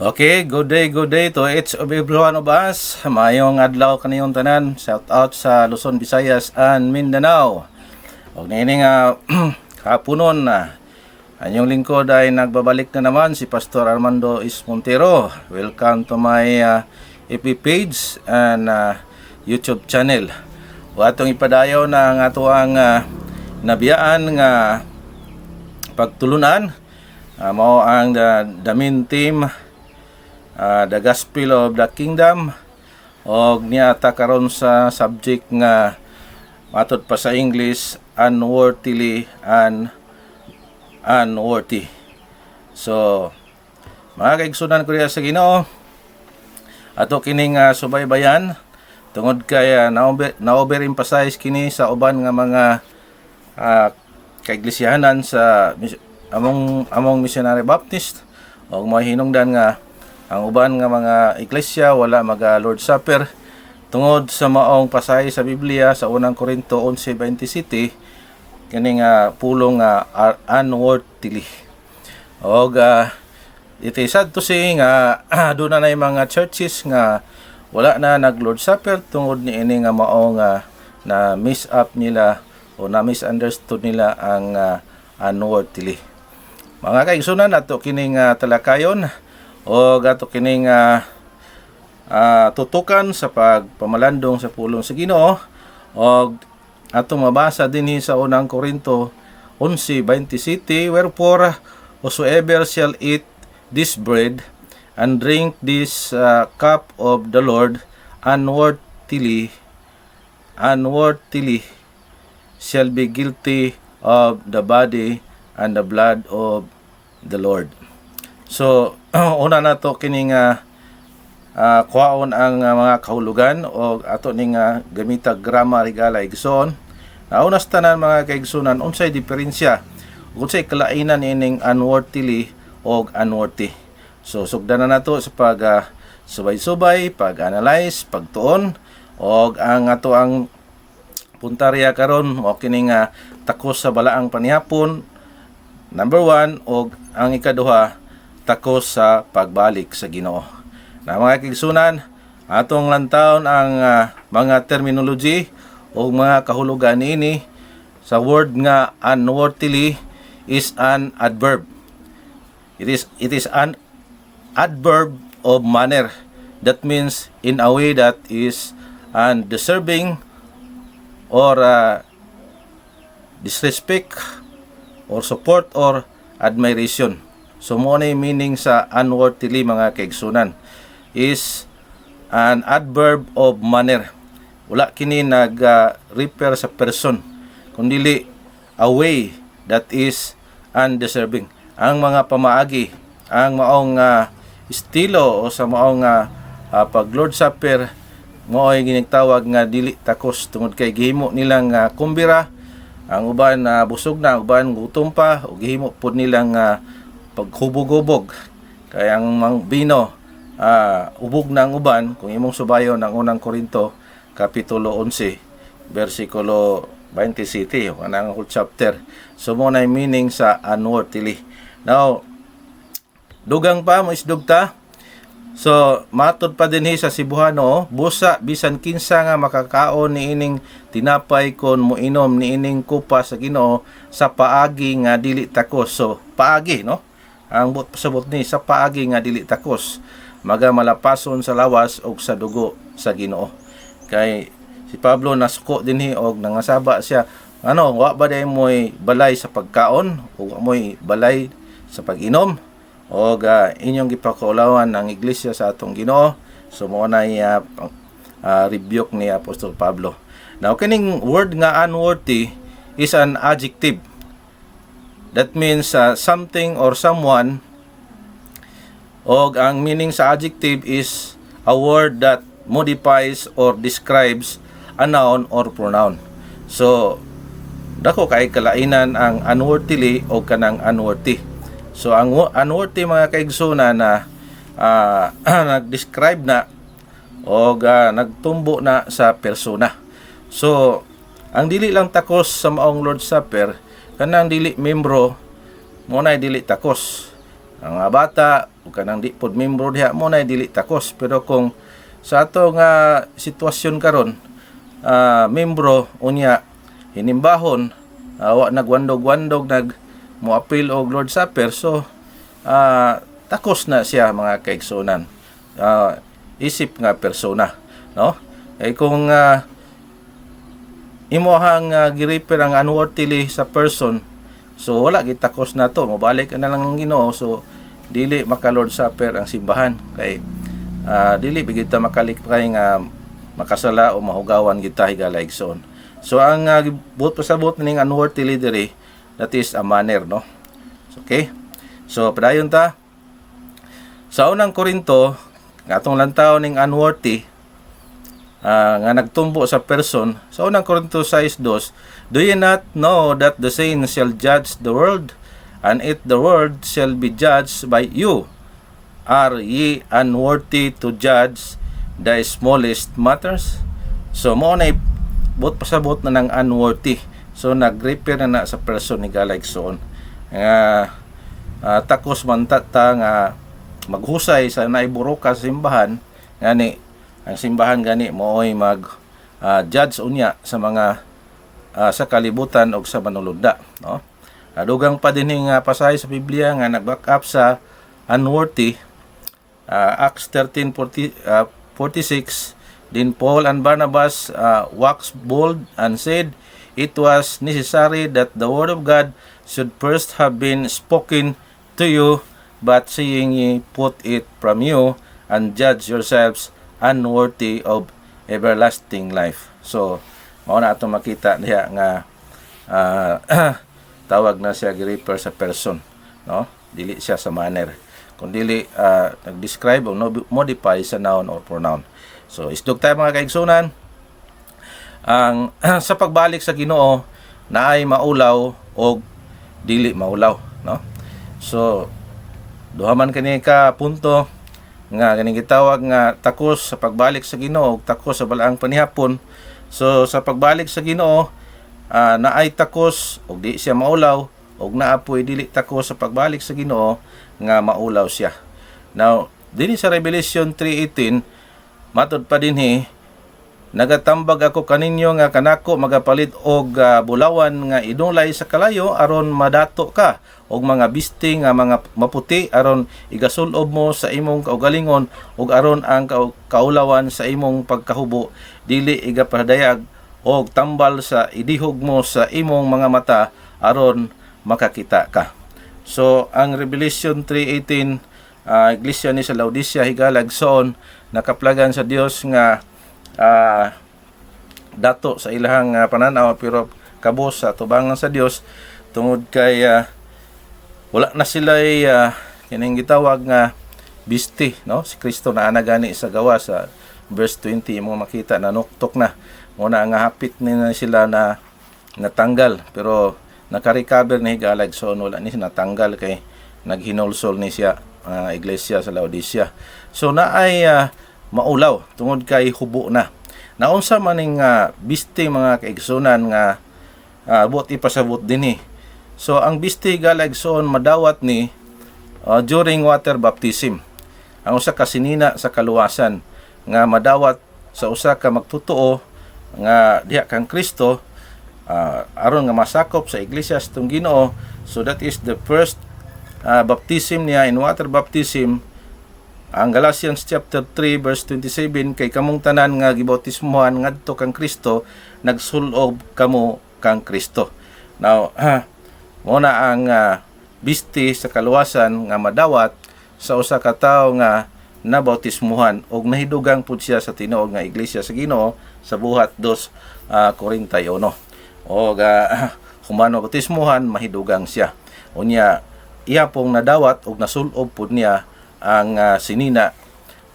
Okay, good day to each of everyone of us. Mayong adlaw kaniyong tanan. Shout out sa Luzon, Visayas, and Mindanao. Og niini nga kapunon na anyong lingkod ay nagbabalik na naman si Pastor Armando Is Montero. Welcome to my FB page and YouTube channel. O atong ipadayon na ang ato ang nabiyaan nga pagtulunan. Mao ang the main theme, the Gospel of the Kingdom, og niata karon sa subject nga matod pa sa English, unworthily and unworthy. So mga kaigsunan ko sa Ginoo, ato kining subaybayan tungod kay na-overemphasize kini sa uban nga mga kaiglesiyahanan sa among Missionary Baptist, og mahinungdan nga ang uban nga mga iglesia wala Lord Supper tungod sa maong pasahi sa Biblia sa unang Korinto 11:27 kini nga pulong unworthily. Og it is sad to say nga doon na mga churches nga wala na nag-Lord Supper tungod ni ini nga maong na miss up nila o na misunderstood nila ang unworthily. Mga kaigsunan, ato kining talakayon o ato kining tutukan sa pagpamalandong sa pulong sa Ginoo, o ato mabasa dinhi sa unang Korinto 11:27, wherefore whosoever shall eat this bread and drink this cup of the Lord unworthily shall be guilty of the body and the blood of the Lord. So una nato kining kuhaon ang mga kahulugan o ato ning gamitag grama regala igsoon. Unas tanan mga kaigsunan, unsay diferensya, unsay kalainan ining unworthily o unworthy. So sugdan na nato sa pag subay-subay, pag-analyze, pagtuon, og ang ato ang puntarya karon o kining takos sa balaang panihapon. Number 1, og ang ikaduha, takos sa pagbalik sa Ginoo. Na mga kaigsunan, atong lantawon ang mga terminology o mga kahulugan niini. Sa word nga unworthily is an adverb. It is an adverb of manner. That means in a way that is undeserving or disrespect or support or admiration. So mo na meaning sa unworthily mga kaigsunan is an adverb of manner. Wala kini nag-refer sa person, kundi a way that is undeserving. Ang mga pamaagi, ang maong estilo o sa maong pag-Lord Supper, mo ay ginagtawag nga dili takos tungod kay gihimo nilang kumbira. Ang uban busog na, uban gutom pa, o gihimo pod nilang paghubog-hubog. Kaya ang bino ubog na ang uban, kung imong subayon ang unang Korinto kapitulo 11 versikulo 27, o anang whole chapter. So mo na meaning sa unworthily. Now dugang pa mo isdugta. So matod pa dinhi sa Cebuano, busa bisan kinsa nga makakaon ni ining tinapay kon moinom ni ining kupa sa Ginoo sa paagi nga dili takos. So paagi, no? Ang pasabot ni sa paagi nga dili takos, maga malapason sa lawas og sa dugo sa Ginoo. Kay si Pablo nasuko dinhi og nangasaba siya, wa ba day moy balay sa pagkaon o wa moy balay sa pag-inom? O inyong gipakaulawan ng iglesia sa atong Ginoo. So mo na rebuke ni Apostol Pablo. Now kining word nga unworthy is an adjective. That means something or someone. Og ang meaning sa adjective is a word that modifies or describes a noun or pronoun. So dako kay kalainan ang unworthily o kanang unworthy. So ang unworthy mga kaigsunan na nag-describe na o nagtumbo na sa persona. So ang dili lang takos sa maong Lord Supper, kanang dili membro mo na dili takos. Ang bata, kanang di pod membro diha mo na dili takos. Pero kung sa ato nga sitwasyon karon, membro unya hinimbahon, wa nagwandog-wandog moapil og Lord Supper, so takos na siya mga kaigsunan. Isip nga persona, no? Kay kung imohang gi-refer ang unworthily sa person, so wala gitakos na to, mobalik na lang ang Ginoo, so dili maka Lord Supper ang simbahan, kay dili bigita makalikpay nga makasala o mahugawan kita higala igsoon. So ang buot pasabot ning unworthily diri, that is a manner, no? Okay, so padayon ta sa unang Korinto, atong lantaw ning unworthy nga nagtumbo sa person. Sa unang Korinto 6:2, do ye not know that the saints shall judge the world, and if the world shall be judged by you, are ye unworthy to judge the smallest matters? So mo na buot pasabot na ng unworthy. So nag-refer na sa person ni Galagson nga takos man ta nga maghusay sa naiburoka sa simbahan, ngani ang simbahan gani mooy mag judge unya sa mga sa kalibutan o sa manulunda, no? Dugang pa din nga pasahe sa Biblia nga nag-back up sa unworthy. Acts 13:46, then Paul and Barnabas waxed bold and said, it was necessary that the word of God should first have been spoken to you, but seeing ye put it from you, and judge yourselves unworthy of everlasting life. So, mao na ato makita diha nga tawag na siya gi-refer sa person, no? Dili siya sa manner, kundi nag-describe o modify sa noun or pronoun. So, isdog tayo mga kaigsunan, ang sa pagbalik sa Ginoo naay maulaw o dili maulaw, no? So, duha man kani ka punto nga kaning gitawag nga takos sa pagbalik sa Ginoo, takos sa balaang panihapon. So sa pagbalik sa Ginoo, naay takos og di siya maulaw, og naapoy dili takos sa pagbalik sa Ginoo nga maulaw siya. Now, dinhi sa Revelation 3:18, matud pa dinhi, nagatambag ako kaninyo nga kanako magapalit og bulawan nga inulay sa kalayo aron madato ka, og mga bisti nga mga maputi aron igasulob mo sa imong kaugalingon, ug aron ang kaulawan sa imong pagkahubo dili igapadayag, og tambal sa idihog mo sa imong mga mata aron makakita ka. So ang Revelation 3:18, iglesia ni sa Laodicea higalagson, nakaplagan sa Dios nga dato sa ilahang pananaw, pero kabos sa tubangan sa Dios tungod kay wala na sila kining gitawag nga bisti, no? Si Kristo na anagani sa gawa sa verse 20 mo makita na nuktok na muna nga hapit na sila na natanggal, pero naka-recover na higalag, so wala ni natanggal kay naghinulsol ni siya iglesia sa Laodicea. So naay maulaw tungod kay hubo na. Naunsa maning bisti mga kaigsunan nga buot ipasabot dinhi. So ang bisti galagson madawat ni during water baptism. Ang usa ka sinina sa kaluwasan nga madawat sa usa ka magtotoo nga diha kang Kristo aron nga masakop sa iglesia sa tong Ginoo. So that is the first baptism niya in water baptism. Ang Galatians chapter 3 verse 27, kay kamong tanan nga gibautismohan ngadto kang Kristo, nagsulob kamo kang Kristo. Now, muna ang bisti sa kaluwasan nga madawat sa usa ka tawo nga nabautismohan og nahidugang pud siya sa tinuod nga iglesia sa Ginoo sa buhat 2:41. Og humano bautismohan mahidugang siya. Unya iya pong nadawat og nasulob pud niya ang sinina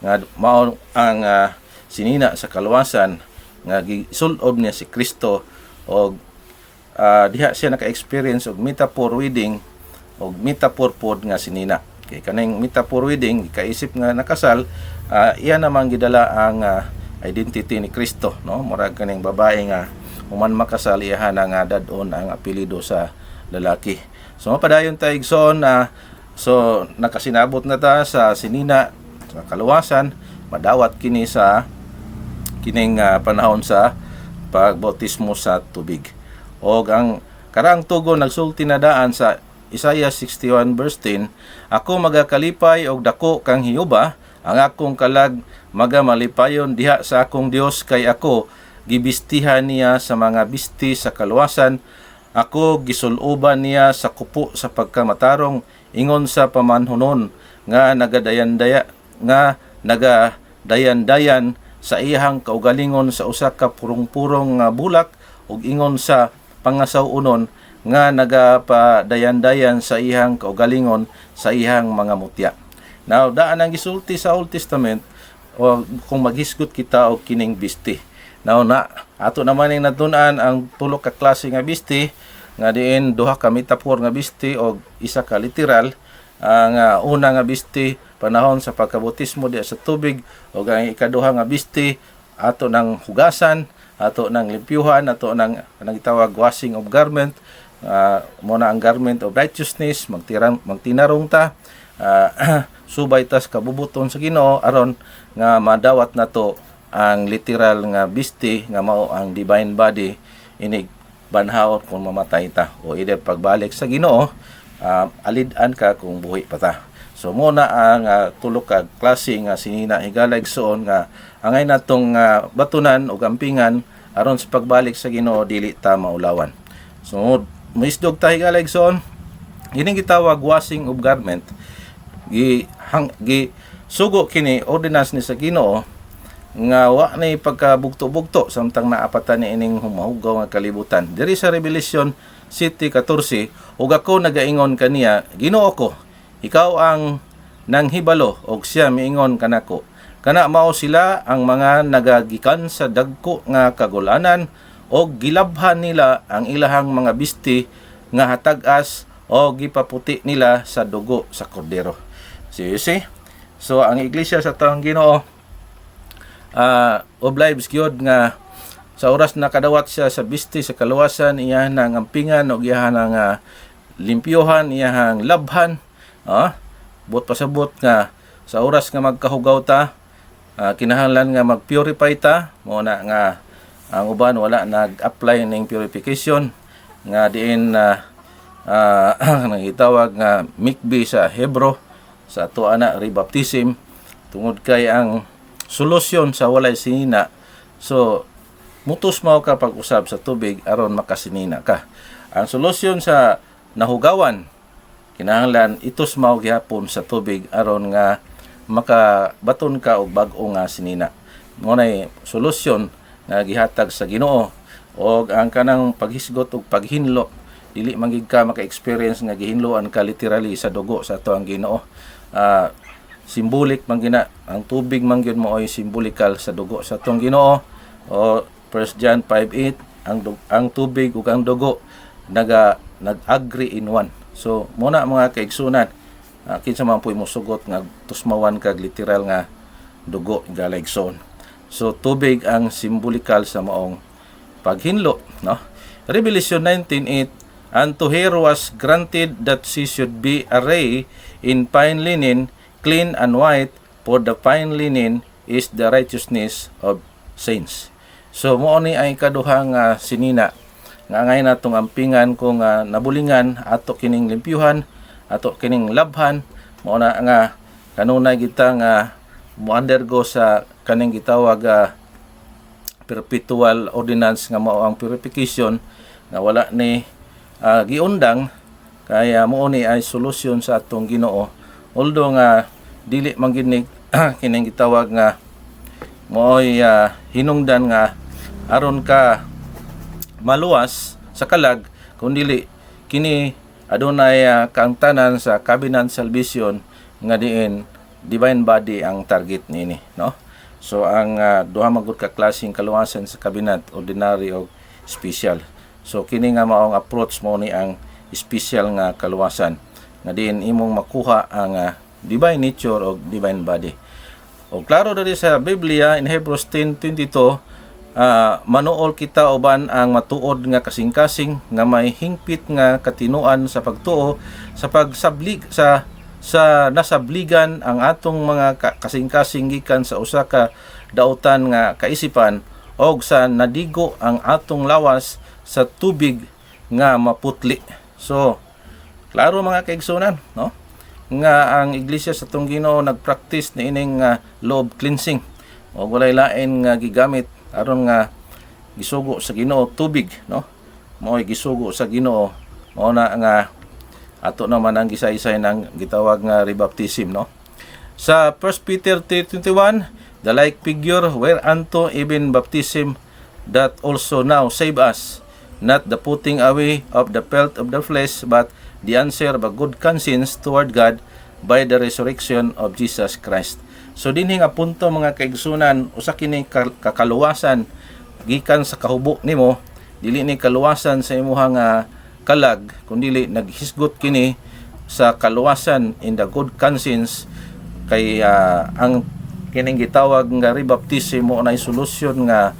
nga mao ang sinina sa kaluwasan nga gisulob niya si Kristo, og diha siya naka-experience og metaphor wedding og metaphor pod nga sinina. Kay kaning metaphor wedding kaisip nga nakasal, iya namang gidala ang identity ni Kristo, no? Murag kaning babae nga human makasal, iyahan nga dadon ang apelyido sa lalaki. So mapadayon ta igsoon So nakasinabot na ta sa sinina sa kaluwasan, madawat kini sa kining panahon sa pagbautismo sa tubig. O ang karang tugon nagsulti na daan sa Isaiah 61 verse 10, ako magakalipay og dako kang Hiyuba, ang akong kalag magamalipayon diha sa akong Dios, kay ako gibistihan niya sa mga bisti sa kaluwasan, ako gisuloban niya sa kupo sa pagkamatarong, ingon sa pamanhunon nga nagadayan-dayan sa iyang kaugalingon sa usa ka purong-purong nga bulak, ug ingon sa pangasawunon nga nagapadayan-dayan sa iyang kaugalingon sa iyang mga mutya. Now, daan ang gisulti sa Old Testament o kung maghisgot kita og kining bisti. Now, ato naman yung natunan ang tulo ka klase nga bisti, nga diin duha ka metaphor nga bisti o isa ka literal. Ang una nga bisti panahon sa pagkabotismo diya sa tubig, o ang ikaduha nga bisti ato ng hugasan, ato ng limpyuhan, ato ng gitawag washing of garment, muna ang garment of righteousness, magtinarong ta, subay tas kabubuton sa Ginoo aron nga madawat nato ang literal nga bisti nga mao ang divine body inig banhaon kung mamatay ta, o either pagbalik sa Ginoo, alid-an ka kung buhi pa ta. So muna ang tulo ka klase nga sinina higalaygsoon nga angay natong batunan o gampingan aron sa pagbalik sa Ginoo dili ta maulawan. So maisdog ta higalaygsoon, ining gitawag washing of garment, sugo kini ordinance ni sa Ginoo nga wa ni pagkabugto-bugto samtang naapatan ni ining humahugaw nga kalibutan. Diri sa Revelation 7:14, ug ako nagaingon kaniya, Ginoo ko, ikaw ang nanghibalo, og siya miingon kanako, kana mao sila ang mga nagagikan sa dagko nga kagulanan, og gilabhan nila ang ilahang mga bisti nga hatag-as o gipaputi nila sa dugo sa kordero. So you see? So ang iglesia sa taong Ginoo obliges gyud nga sa oras na kadawat siya sa bisti sa kaluwasan, iyahan ang ampingan o iyahan ang limpyohan, iyahang labhan, but pasabot nga sa oras nga magkahugaw ta, kinahanglan nga mag-purify ta, muna nga ang uban wala nag-apply ng purification nga diin nangitawag nga mikbi sa Hebro sa ato ana rebaptism, tungod kay ang solusyon sa walay sinina. So mutos mao ka pag-usab sa tubig aron makasinina ka. Ang solusyon sa nahugawan, kinahanglan itos mao gihapon sa tubig aron nga makabaton ka og bag-o nga sinina. Ngunay solusyon nga gihatag sa Ginoo, og ang kanang paghisgot og paghinlo dili man gid ka maka-experience nga gihinloan ka literally sa dugo sa ato ang Ginoo. Symbolic man gina ang tubig man gyud mo ay symbolikal sa dugo sa atong Ginoo. O 1 John 5:8, ang tubig ug ang dugo nag-agree in one. So muna mga kaigsunan, kinsa man puy mosugot nga tusmawan kag literal nga dugo galaygson. So tubig ang symbolikal sa maong paghinlo, no? Revelation 19:8, and to her was granted that she should be arrayed in fine linen, clean and white, for the fine linen is the righteousness of saints. So mo ni ay kaduhang sinina nga angay natong ampingan kung nabulingan ato kining limpyuhan, ato kining labhan, mo na nga kanunay kita nga mo undergo sa kaning gitawag perpetual ordinance nga mao ang purification nga wala ni giundang, kaya mo ni ay solusyon sa atong Ginoo. Although nga dili man ginig kining gitawag nga mo'y hinungdan nga aron ka maluwas sa kalag, kundili kini adunay kaangtanan sa covenant salvation nga diin divine body ang target nini, no? So ang duha magud ka klaseng kaluwasan sa covenant, ordinary o special. So kini nga maong approach mo ni ang special nga kaluwasan nga diin imong makuha ang divine nature o divine body. O klaro diri sa Biblia in Hebrews 10:22, manuol kita uban ang matuod nga kasing-kasing nga may hingpit nga katinuan sa pagtuo sa pagsablig sa sa nasabligan ang atong mga kasing-kasing gikan sa usa ka dautan nga kaisipan, og sa nadigo ang atong lawas sa tubig nga maputli. So klaro mga kaigsunan, no, nga ang iglesia sa tong Ginoo nagpractice ni ining law of cleansing, o walay lain nga gigamit aron nga gisugo sa Ginoo tubig, no, mo gisugo sa Ginoo, mao na nga ato naman ang gisa-isay ng gitawag nga rebaptism, no. Sa 1 Peter 3:21, the like figure whereunto even baptism that also now save us, not the putting away of the filth of the flesh, but the answer of a good conscience toward God by the resurrection of Jesus Christ. So dinhi nga punto mga kaigsunan, usa kini kakaluwasan gikan sa kahubo nimo, dili ni kaluwasan sa imong kalag, kundi naghisgot kini sa kaluwasan in the good conscience, kay ang kining gitawag nga rebaptism mo na solusyon nga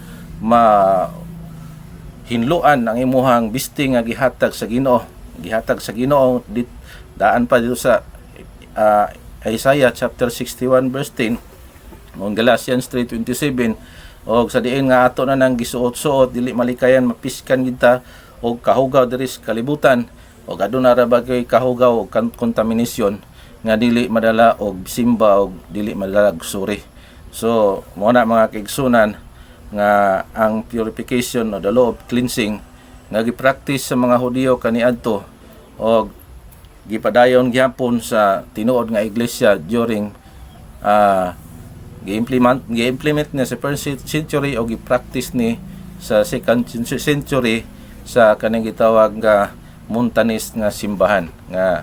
hinluan ang imuhang bisti nga gihatag sa Ginoo. Gihatag sa Ginoo daan pa dito sa Isaiah chapter 61 verse 10, o Galatians 3:27, og sa diin nga ato na nang gisuot-suot dili malikayan mapiskan kita og kahugaw diri sa kalibutan, og aduna ra bagay kahugaw og contamination nga dili madala og simba og dili madala og suri. So mo na mga kaigsunan nga ang purification o the law of cleansing nga gipractice sa mga Hudiyo kaniadto og gipadayon gyapon sa tinuod nga iglesia during gi-implement niya sa first century o gipractice ni sa second century sa kaning gitawag nga Montanist nga simbahan nga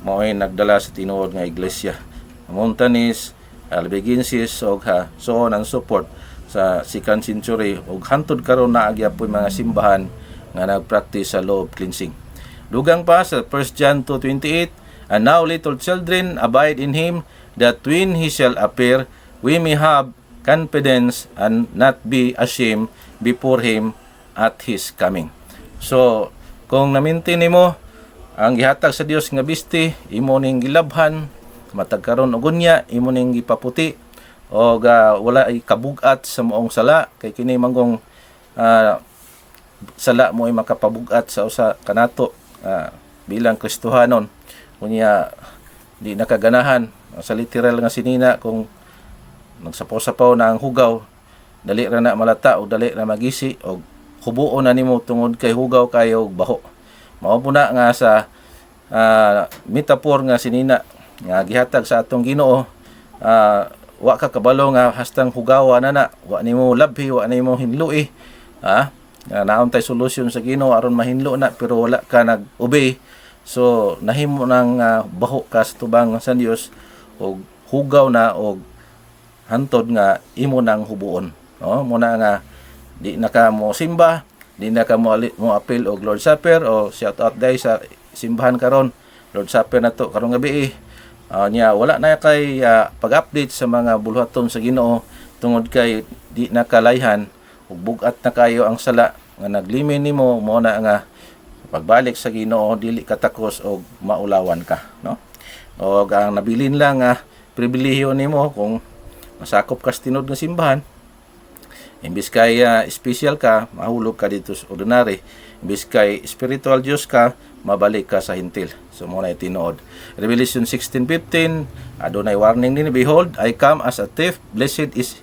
mao'y nagdala sa tinuod nga iglesia. Montanist, Albigensis og so on and so forth sa second century, og hantod karon na agyapoy mga simbahan nga nagpractice sa law of cleansing. Dugang pa sa 1 John 2:28, and now little children abide in him, that when he shall appear we may have confidence and not be ashamed before him at his coming. So kung naminti nimo ang gihatag sa Dios nga bisti, imo ning gilabhan, matag karon og unya, imo ning gipaputi, og wala ay kabug-at sa moong sala, kay kini manggong sala mo ay makapabug-at sa usa kanato bilang Kristohanon. Unya di nakaganahan sa literal nga sinina, kung nagsapaw-sapaw na ang hugaw, dali ra na malata o dali ra magisi, og hubuon na nimo tungod kay hugaw kayo og baho. Mao po na nga sa metaphor nga sinina nga gihatag sa atong Ginoo, wa ka kabalo nga hastang hugawa na wa nimo labhi, wa nimo hinlui, naon tay solusyon sa Ginoo aron mahinlo na, pero wala ka nag-obey. So nahimo nang baho ka sa tubang sa Dios, og hugaw na, og hantod nga imo nang hubuon, no? Muna nga di na ka mo simba, di na ka mo appeal og Lord Supper, o shout out day sa simbahan karon, Lord Supper na to karong gabi. Nya wala na kay pag-update sa mga buluhaton sa Ginoo, tungod kay di nakalayhan ug bugat na kayo ang sala nga naglimin nimo. Mo na nga pagbalik sa Ginoo dili ka takos og maulawan ka, no? Og ang nabilin lang pribilehiyo nimo kung masakop ka sa tinud nga simbahan. Imbis kay special ka, mahulog ka dito sa ordinary. Imbis kay spiritual Diyos ka, mabalik ka sa hintil. So muna tinuod. Revelation 16:15, adunay warning din, behold, I come as a thief, blessed is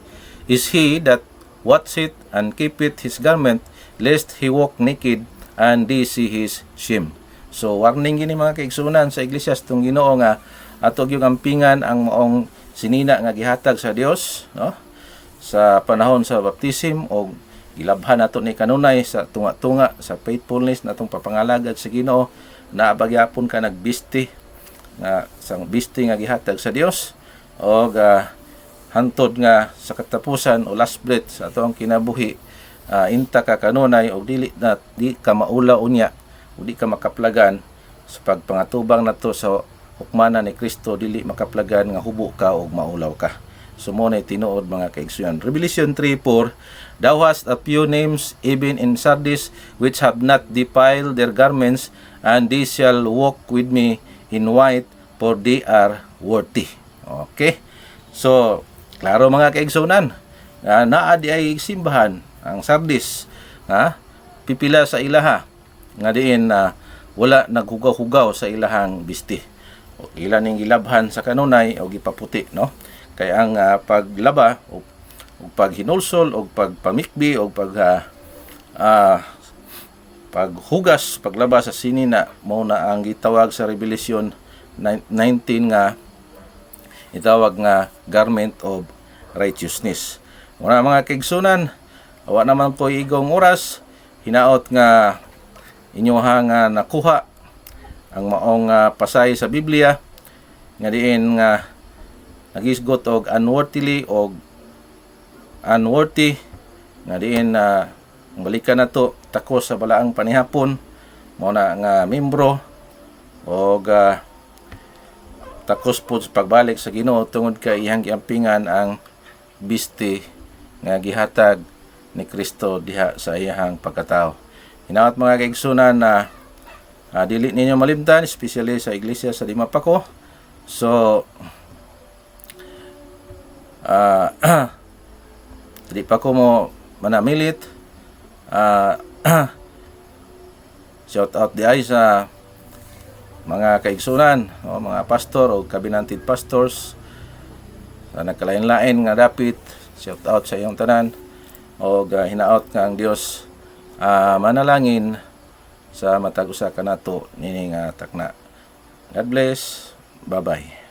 he that watcheth and keepeth his garment, lest he walk naked and they see his shame. So warning gini mga kaigsunan sa iglesia sa Ginoo nga atog yung ampingan ang maong sinina nga gihatag sa Dios, no? Sa panahon sa baptism, o gilabhan nato ni kanunay sa tunga-tunga sa faithfulness natong papangalagad sa Ginoo, na bagyapon ka nagbisti nga sang bisti nga gihatag sa Dios, o hantod nga sa katapusan o last breath sa atong kinabuhi, inta ka kanunay o di ka maula unya o di ka makaplagan sa pagpangatubang nato sa hukmanan ni Kristo, dili makaplagan nga hubo ka o maulaw ka. So mo na tinuod mga kaigsunan. Revelation 3:4, thou hast a few names even in Sardis, which have not defiled their garments, and they shall walk with me in white, for they are worthy. Okay? So, klaro mga kaigsunan, naa di ay simbahan ang Sardis, pipila sa ilaha nga diin wala naghugaw-hugaw sa ilahang bisti. O ila ning gilabhan sa kanunay o gipaputi, no? Kaya ang paglaba o paghinulsol o pagpamikbi o paghugas, paglaba sa sinina mao na ang gitawag sa Revelation 19 nga itawag nga garment of righteousness. Una mga kaigsunan, awa naman ko igong oras, hinaot nga inyohang nakuha ang maong pasay sa Biblia nga diin nga nagisgot og unworthily og unworthy nga diin balikan nato takos sa balaang panihapon mo na nga membro og takos po sa pagbalik sa Ginoo tungod kay iyang giampingan ang bisti nga gihatag ni Kristo diha sa iyang pagkatao. Hinaot mga kaigsunan na dili ninyo malimtan, especially sa iglesia sa Dimapako. So di pa ko mo manamilit. Shout out di ay sa mga kaigsunan, mga pastor o kabinanted pastors sa nagkalain-lain nga dapit. Shout out sa iyong tanan o hinaot nga ang Dios manalangin sa matag usa kanato nining takna. God bless. Bye-bye.